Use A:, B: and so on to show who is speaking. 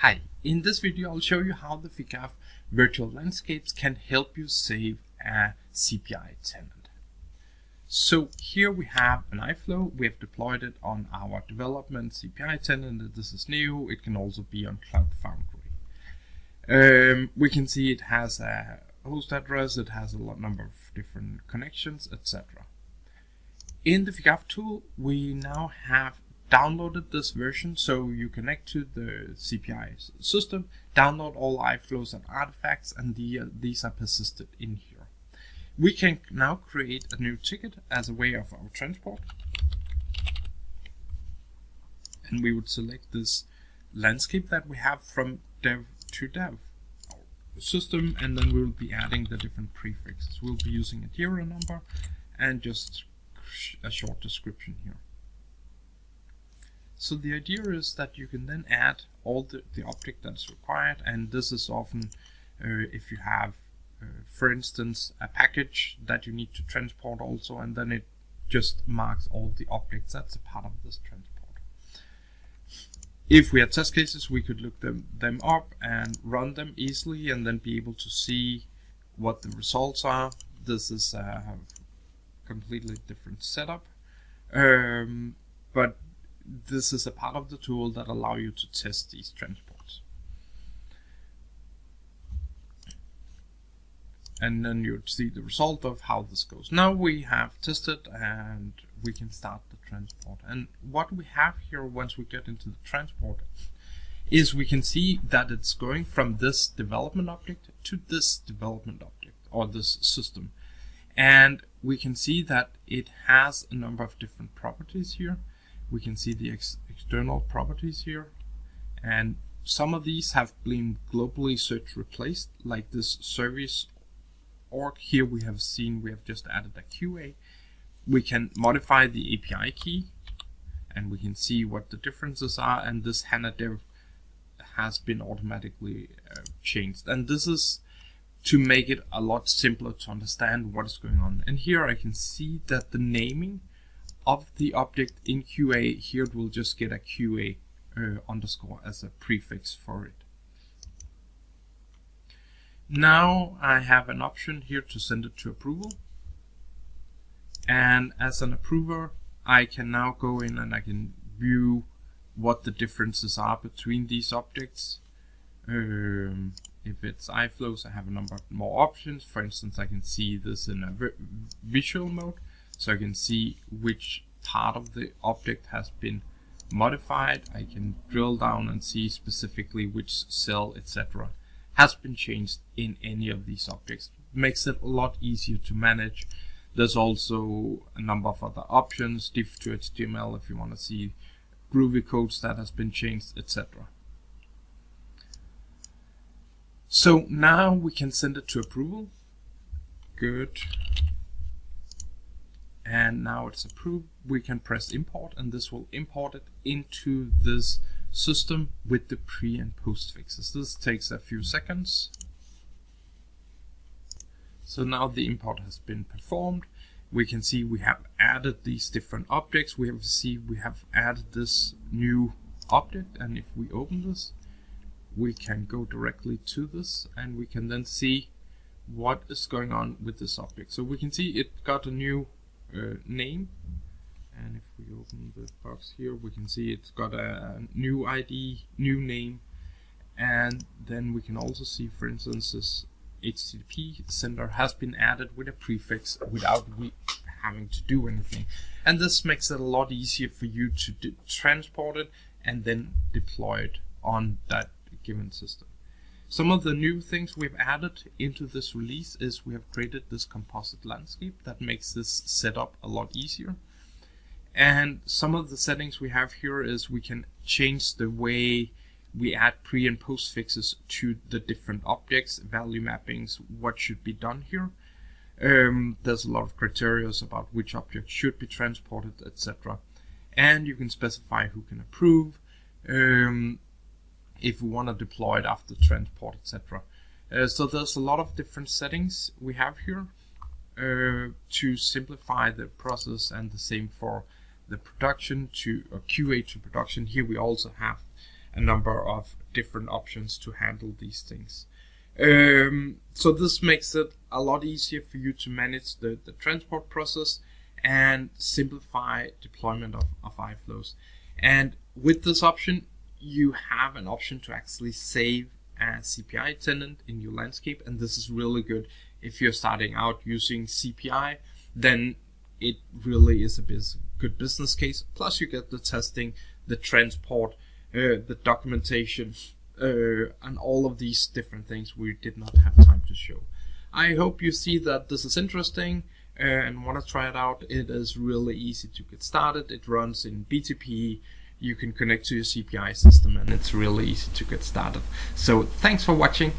A: Hi, in this video I'll show you how the FICAF Virtual Landscapes can help you save a CPI tenant. So here we have an iflow. We have deployed it on our development CPI tenant. This is new. It can also be on Cloud Foundry. We can see it has a host address, it has a number of different connections, etc. In the FICAF tool, we now have downloaded this version, so you connect to the CPI system, download all iflows and artifacts, and these are persisted in here. We can now create a new ticket as a way of our transport, and we would select this landscape that we have from dev to dev system, and then we'll be adding the different prefixes. We'll be using a hero number and just a short description here. So the idea is that you can then add all the object that's required, and this is often if you have, for instance, a package that you need to transport also, and then it just marks all the objects that's a part of this transport. If we had test cases, we could look them up and run them easily and then be able to see what the results are. This is a completely different setup, but this is a part of the tool that allow you to test these transports. And then you'd see the result of how this goes. Now we have tested and we can start the transport. And what we have here once we get into the transport is we can see that it's going from this development object to this development object, or this system. And we can see that it has a number of different properties here. We can see the external properties here, and some of these have been globally search replaced, like this service org. Here we have just added a QA. We can modify the API key, and we can see what the differences are, and this HANA dev has been automatically changed. And this is to make it a lot simpler to understand what is going on. And here I can see that the naming of the object in QA, here it will just get a QA underscore as a prefix for it. Now I have an option here to send it to approval, and as an approver I can now go in and I can view what the differences are between these objects. If it's iflows, I have a number of more options. For instance, I can see this in a visual mode, so I can see which part of the object has been modified. I can drill down and see specifically which cell, etc. has been changed in any of these objects. It makes it a lot easier to manage. There's also a number of other options, diff to HTML if you want to see Groovy codes that has been changed, etc. So now we can send it to approval. Good. And now it's approved. We can press import, and this will import it into this system with the pre and post fixes. This takes a few seconds. So now the import has been performed. We can see we have added these different objects. We have added this new object, and if we open this, we can go directly to this, and we can then see what is going on with this object. So we can see it got a new name, and if we open the box here, we can see it's got a new ID, new name, and then we can also see, for instance, this HTTP sender has been added with a prefix without having to do anything, and this makes it a lot easier for you to transport it and then deploy it on that given system. Some of the new things we've added into this release is we have created this composite landscape that makes this setup a lot easier. And some of the settings we have here is we can change the way we add pre and post fixes to the different objects, value mappings, what should be done here. There's a lot of criteria about which object should be transported, etc. And you can specify who can approve. If we want to deploy it after transport, etc. So there's a lot of different settings we have here to simplify the process, and the same for the production to QA to production. Here we also have a number of different options to handle these things. So this makes it a lot easier for you to manage the transport process and simplify deployment of iflows. And with this option, you have an option to actually save a CPI tenant in your landscape, and this is really good if you're starting out using CPI. Then it really is a good business case. Plus you get the testing, the transport, the documentation, and all of these different things we did not have time to show. I hope you see that this is interesting and want to try it out. It is really easy to get started. It runs in BTP. You can connect to your CPI system, and it's really easy to get started. So thanks for watching.